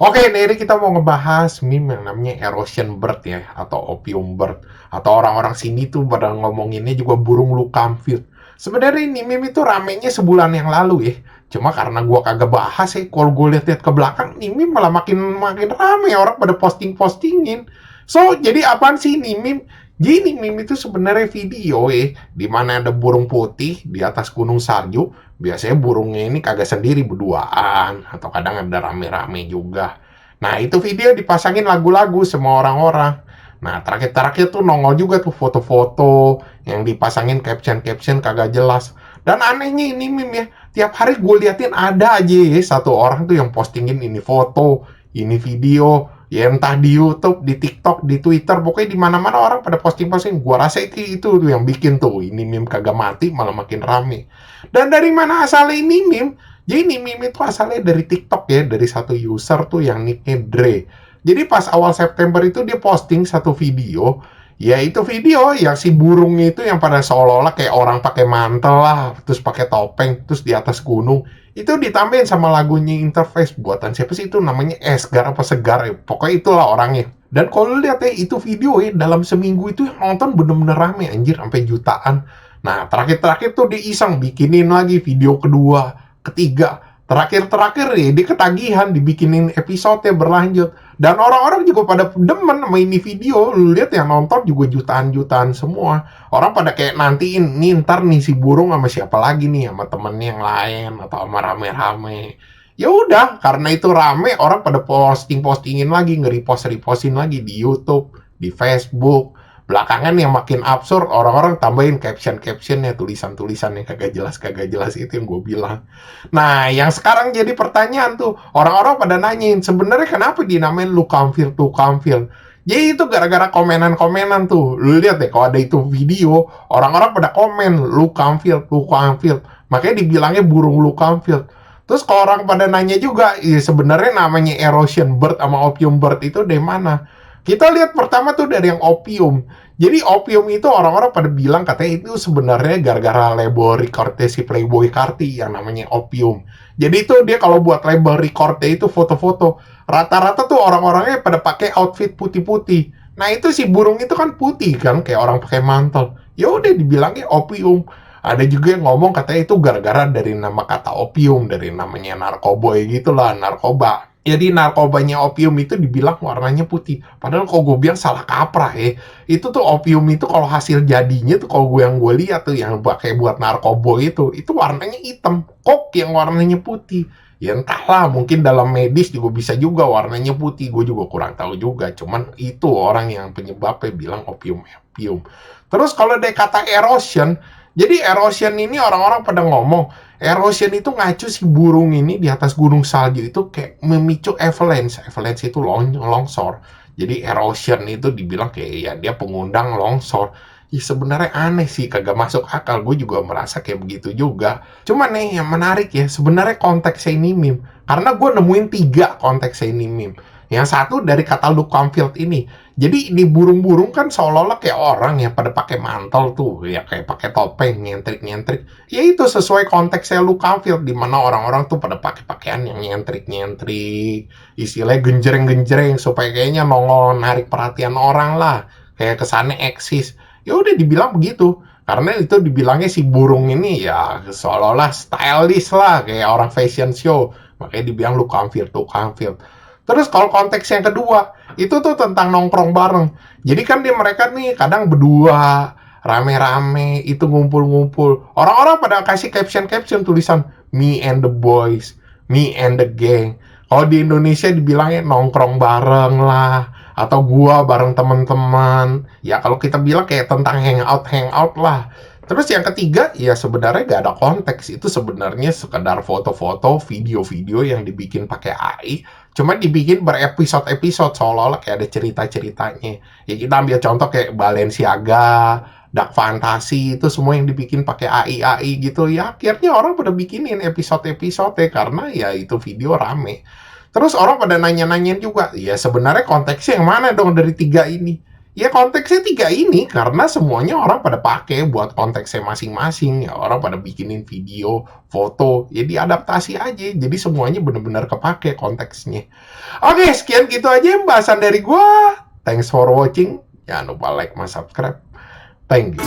Oke, ini kita mau ngebahas meme yang namanya Erosion Bird ya, atau Opium Bird. Atau orang-orang sini tuh pada ngomonginnya juga burung Lukamfil. Sebenarnya ini meme itu ramenya sebulan yang lalu ya. Cuma karena gua kagak bahas ya, kalau gue lihat-lihat ke belakang, ini meme malah makin makin rame orang pada posting-postingin. So, jadi apaan sih ini meme? Jadi meme itu sebenarnya video ya, di mana ada burung putih di atas gunung salju. Biasanya burungnya ini kagak sendiri, berduaan atau kadang ada rame-rame juga. Nah, itu video dipasangin lagu-lagu sama orang-orang. Nah, terakhir-terakhir tuh nongol juga tuh foto-foto yang dipasangin caption-caption kagak jelas. Dan anehnya ini meme ya, tiap hari gue liatin ada aja ya satu orang tuh yang postingin ini foto, ini video, ya entah di YouTube, di TikTok, di Twitter, pokoknya di mana-mana orang pada posting-posting. Gua rasa itu tuh yang bikin tuh ini meme kagak mati malah makin rame. Dan dari mana asalnya ini meme? Jadi ini meme itu asalnya dari TikTok ya, dari satu user tuh yang nicknya Dre. Jadi pas awal September itu dia posting satu video, ya itu video yang si burungnya itu yang pada seolah-olah kayak orang pakai mantel lah, terus pakai topeng, terus di atas gunung. Itu ditambahin sama lagunya Interface buatan siapa sih itu namanya Esgar apa Segar ya. Pokoknya itulah orangnya. Dan kalau lihat ya itu video ya dalam seminggu itu yang nonton bener-bener rame anjir sampai jutaan. Nah, terakhir-terakhir tuh dia iseng bikinin lagi video kedua, ketiga. Terakhir-terakhir ya dia ketagihan dibikinin episode berlanjut. Dan orang-orang juga pada demen sama ini video. Lu lihat yang nonton juga jutaan-jutaan semua. Orang pada kayak nantiin, nih ntar nih si burung sama siapa lagi nih, sama temennya yang lain atau sama rame-rame. Ya udah, karena itu rame, orang pada posting-postingin lagi, nge-repost-repostin lagi di YouTube, di Facebook. Belakangan yang makin absurd, orang-orang tambahin caption-captionnya, tulisan-tulisan yang kagak jelas itu yang gue bilang. Nah, yang sekarang jadi pertanyaan tuh, orang-orang pada nanyain, sebenarnya kenapa dinamain Lukamfil tuh Kamfil? Jadi itu gara-gara komenan-komenan tuh. Lu lihat deh, kalau ada itu video, orang-orang pada komen, Lukamfil, Lukamfil. Makanya dibilangnya burung Lukamfil. Terus kalau orang pada nanya juga, ya sebenarnya namanya Erosion Bird sama Opium Bird itu dari mana? Kita lihat pertama tuh dari yang opium. Jadi opium itu orang-orang pada bilang katanya itu sebenarnya gara-gara label recordnya si Playboy Carti yang namanya opium. Jadi itu dia kalau buat label recordnya itu foto-foto. Rata-rata tuh orang-orangnya pada pakai outfit putih-putih. Nah itu si burung itu kan putih kan kayak orang pakai mantel. Ya udah dibilangnya opium. Ada juga yang ngomong katanya itu gara-gara dari nama kata opium, dari namanya narkoboy gitulah, narkoba. Jadi narkobanya opium itu dibilang warnanya putih. Padahal kalau gue bilang salah kaprah ya. Itu tuh opium itu kalau hasil jadinya tuh kalau gue lihat tuh yang pakai buat narkoba itu warnanya hitam. Kok yang warnanya putih? Ya entahlah, mungkin dalam medis juga bisa juga warnanya putih. Gue juga kurang tahu juga. Cuman itu orang yang penyebabnya bilang opium. Terus kalau ada kata erosion, jadi erosion ini orang-orang pada ngomong erosion itu ngacu si burung ini di atas gunung salju itu kayak memicu avalanche. Avalanche itu longsor. Jadi erosion itu dibilang kayak ya dia pengundang longsor. Ya sebenarnya aneh sih, kagak masuk akal. Gue juga merasa kayak begitu juga. Cuman nih yang menarik ya, sebenarnya konteksnya ini meme. Karena gue nemuin 3 konteksnya ini meme. Yang satu dari kata Luke Campfield ini. Jadi ini burung-burung kan seolah-olah kayak orang ya pada pakai mantel tuh, ya kayak pakai topeng, nyentrik-nyentrik. Ya itu sesuai konteksnya Luke Campfield di mana orang-orang tuh pada pakai pakaian yang nyentrik-nyentrik, istilahnya genjreng-genjreng supaya kayaknya nongol narik perhatian orang lah, kayak kesannya eksis. Ya udah dibilang begitu. Karena itu dibilangnya si burung ini ya seolah-olah stylish lah kayak orang fashion show. Makanya dibilang Luke Campfield, Luke Campfield. Terus kalau konteks yang kedua, itu tuh tentang nongkrong bareng. Jadi kan mereka nih kadang berdua, rame-rame, itu ngumpul-ngumpul. Orang-orang pada kasih caption-caption tulisan me and the boys, me and the gang. Kalau di Indonesia dibilangnya nongkrong bareng lah, atau gua bareng teman-teman. Ya kalau kita bilang kayak tentang hangout lah. Terus yang ketiga, ya sebenarnya gak ada konteks. Itu sebenarnya sekedar foto-foto, video-video yang dibikin pakai AI. Cuma dibikin berepisode-episode, seolah-olah kayak ada cerita-ceritanya. Ya kita ambil contoh kayak Balenciaga, Dark Fantasy, itu semua yang dibikin pakai AI-AI gitu. Ya akhirnya orang pada bikinin episode-episode karena ya itu video rame. Terus orang pada nanya-nanyain juga, ya sebenarnya konteksnya yang mana dong dari 3 ini? Ya konteksnya 3 ini karena semuanya orang pada pakai buat konteksnya masing-masing. Ya orang pada bikinin video, foto, ya diadaptasi aja. Jadi semuanya bener-bener kepake konteksnya. Oke, sekian gitu aja pembahasan dari gua. Thanks for watching. Jangan lupa like, subscribe. Thank you.